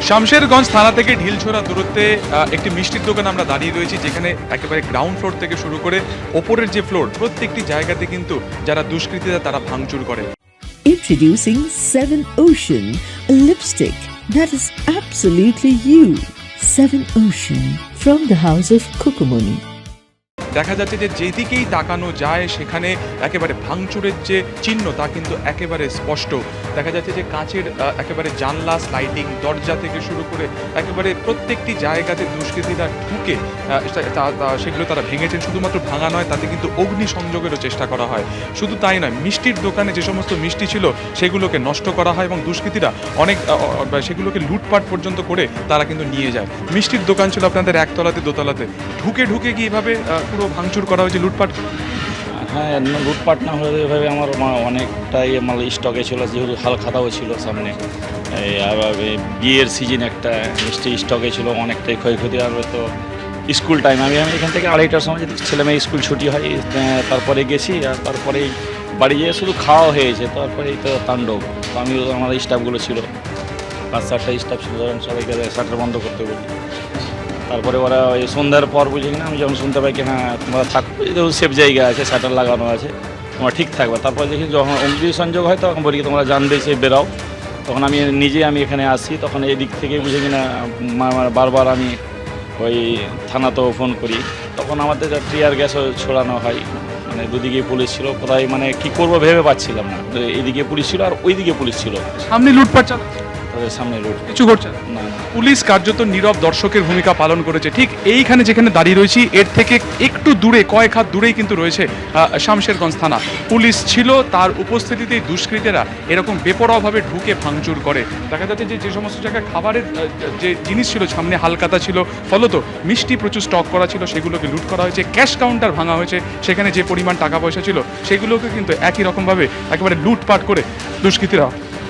শামশেরগঞ্জ থানা থেকে ঢিলছোড়া দূরত্বে একটি মিষ্টির দোকান আমরা দাঁড়িয়ে রয়েছি, যেখানে একেবারে গ্রাউন্ড ফ্লোর থেকে শুরু করে ওপরের যে ফ্লোর প্রত্যেকটি জায়গাতে কিন্তু যারা দুষ্কৃতীরা তারা ভাঙচুর করে। Introducing 7 Ocean, a lipstick that is absolutely you. 7 Ocean from the house of Kukumuni. দেখা যাচ্ছে যে যেদিকেই তাকানো যায় সেখানে একেবারে ভাঙচুরের যে চিহ্ন তা কিন্তু একেবারে স্পষ্ট। দেখা যাচ্ছে যে কাঁচের একেবারে জানলা, স্লাইডিং দরজা থেকে শুরু করে একেবারে প্রত্যেকটি জায়গাতে দুষ্কৃতীরা ঢুকে সেগুলো তারা ভেঙেছেন। শুধুমাত্র ভাঙা নয়, তাতে কিন্তু অগ্নি সংযোগেরও চেষ্টা করা হয়। শুধু তাই নয়, মিষ্টির দোকানে যে সমস্ত মিষ্টি ছিল সেগুলোকে নষ্ট করা হয় এবং দুষ্কৃতীরা অনেক সেগুলোকে লুটপাট পর্যন্ত করে তারা কিন্তু নিয়ে যায়। মিষ্টির দোকান ছিল আপনাদের একতলাতে দোতলাতে, ঢুকে গিয়ে এভাবে পুরো ভাঙচুর করা হয়েছে, লুটপাট। হ্যাঁ, লুটপাট না হলে এভাবে আমার অনেকটাই মাল স্টকে ছিল, যেহেতু হাল খাতাও ছিল সামনে। আবার বিয়ের সিজন একটা মিষ্টি স্টকে ছিল, অনেকটাই ক্ষয়ক্ষতি। আর তো স্কুল টাইম, আমি এখান থেকে 2:30টার সময় যদি ছেলে মেয়ে স্কুল ছুটি হয়, তারপরে গেছি। আর তারপরেই বাড়ি যেয়ে শুধু খাওয়া হয়েছে, তারপরেই তো তাণ্ডব। তো আমি আমার স্টাফগুলো ছিল 5-4টা স্টাফ ছিল, সবাইকে শাটার বন্ধ করতে বলি। তারপরে ওরা ওই সন্ধ্যার পর বুঝে কিনা আমি যখন শুনতে পাই কি হ্যাঁ তোমরা থাকবে, যেহেতু সেফ জায়গা আছে, শাটার লাগানো আছে, তোমরা ঠিক থাকবে। তারপরে দেখি যখন অগ্নি সংযোগ হয় তখন বলি তোমরা জানবে সে বেরাও। তখন আমি এখানে আসি, তখন এই দিক থেকে বুঝে কিনা বারবার আমি ওই থানাতেও ফোন করি। তখন আমাদের টিয়ার গ্যাসও ছড়ানো হয়, মানে দুদিকে পুলিশ ছিল। কোথায় মানে কী করবো ভেবে পাচ্ছিলাম না। এইদিকে পুলিশ ছিল আর ওইদিকে পুলিশ ছিল, সামনে লুটপাট চালাচ্ছে, তাদের সামনে রোড কিছু করছে না। পুলিশ কার্যত নীরব দর্শকের ভূমিকা পালন করেছে। ঠিক এইখানে যেখানে দাঁড়িয়ে রয়েছি, এর থেকে একটু দূরে, কয়েক হাত দূরেই কিন্তু রয়েছে শামশেরগঞ্জ থানা। পুলিশ ছিল, তার উপস্থিতিতেই দুষ্কৃতীরা এরকম বেপরোয়াভাবে ঢুকে ভাঙচুর করে। দেখা যাচ্ছে যে সমস্ত জায়গায় খাবারের যে জিনিস ছিল, সামনে হালকাতা ছিল, ফলত মিষ্টি প্রচুর স্টক করা ছিল, সেগুলোকে লুট করা হয়েছে। ক্যাশ কাউন্টার ভাঙা হয়েছে, সেখানে যে পরিমাণ টাকা পয়সা ছিল সেগুলোকে কিন্তু একই রকমভাবে একেবারে লুটপাট করে দুষ্কৃতীরা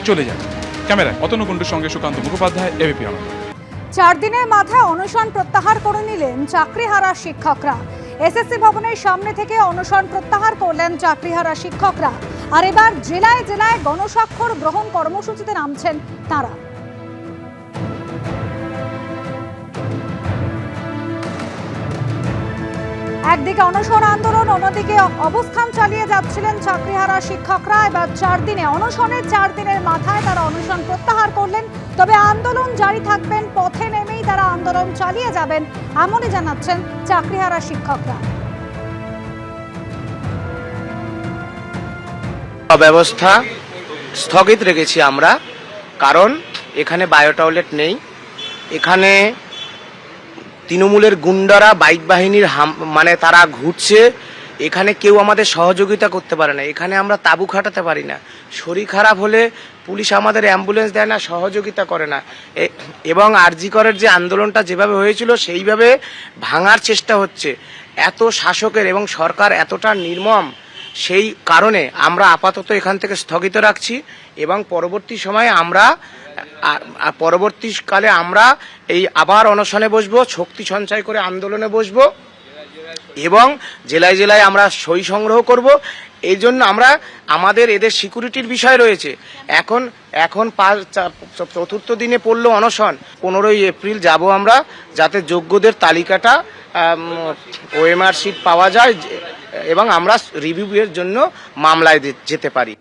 চলে যায়। ক্যামেরায় অতনু কুণ্ডুর সঙ্গে সুকান্ত মুখোপাধ্যায়, এবিপি আনন্দ। 4 দিনের মাথায় অনশন প্রত্যাহার করে নিলেন চাকরিহারা শিক্ষকরা। এসএসসি ভবনের সামনে থেকে অনশন প্রত্যাহার করলেন চাকরিহারা শিক্ষকরা। আর এবার জেলায় জেলায় গণস্বাক্ষর গ্রহণ কর্মসূচিতে নামছেন তারা। একদিকে অনশন আন্দোলন, অন্যদিকে অবস্থান চালিয়ে যাচ্ছিলেন চাকরিহারা শিক্ষকরা। এবার 4 দিনের মাথায় তারা অনশন প্রত্যাহার করলেন। তবে আন্দোলন জারি থাকবেন, পথে নেমেই তারা আন্দোলন চালিয়ে যাবেন, এমনই জানাচ্ছেন চাকরিহারা শিক্ষকরা। ব্যবস্থা স্থগিত রেখেছি আমরা, কারণ এখানে বায়ো টয়লেট নেই। এখানে তৃণমূলের গুন্ডারা, বাইক বাহিনীর মানে তারা ঘুরছে। এখানে কেউ আমাদের সহযোগিতা করতে পারে না। এখানে আমরা তাঁবু খাটাতে পারি না। শরীর খারাপ হলে পুলিশ আমাদের অ্যাম্বুলেন্স দেয় না, সহযোগিতা করে না। এবং আরজি করের যে আন্দোলনটা যেভাবে হয়েছিল সেইভাবে ভাঙার চেষ্টা হচ্ছে। এত শাসকের এবং সরকার এতটা নির্মম, সেই কারণে আমরা আপাতত এখান থেকে স্থগিত রাখছি। এবং পরবর্তীকালে আমরা এই আবার অনশনে বসবো, শক্তি সঞ্চয় করে আন্দোলনে বসবো এবং জেলায় জেলায় আমরা সই সংগ্রহ করব। এই জন্য আমাদের এদের সিকিউরিটির বিষয় রয়েছে। এখন 4র্থ দিনে পড়লো অনশন। 15ই এপ্রিল যাব আমরা, যাতে যোগ্যদের তালিকাটা ওএমআর শিট পাওয়া যায় এবং আমরা রিভিউয়ের জন্য মামলায় যেতে পারি।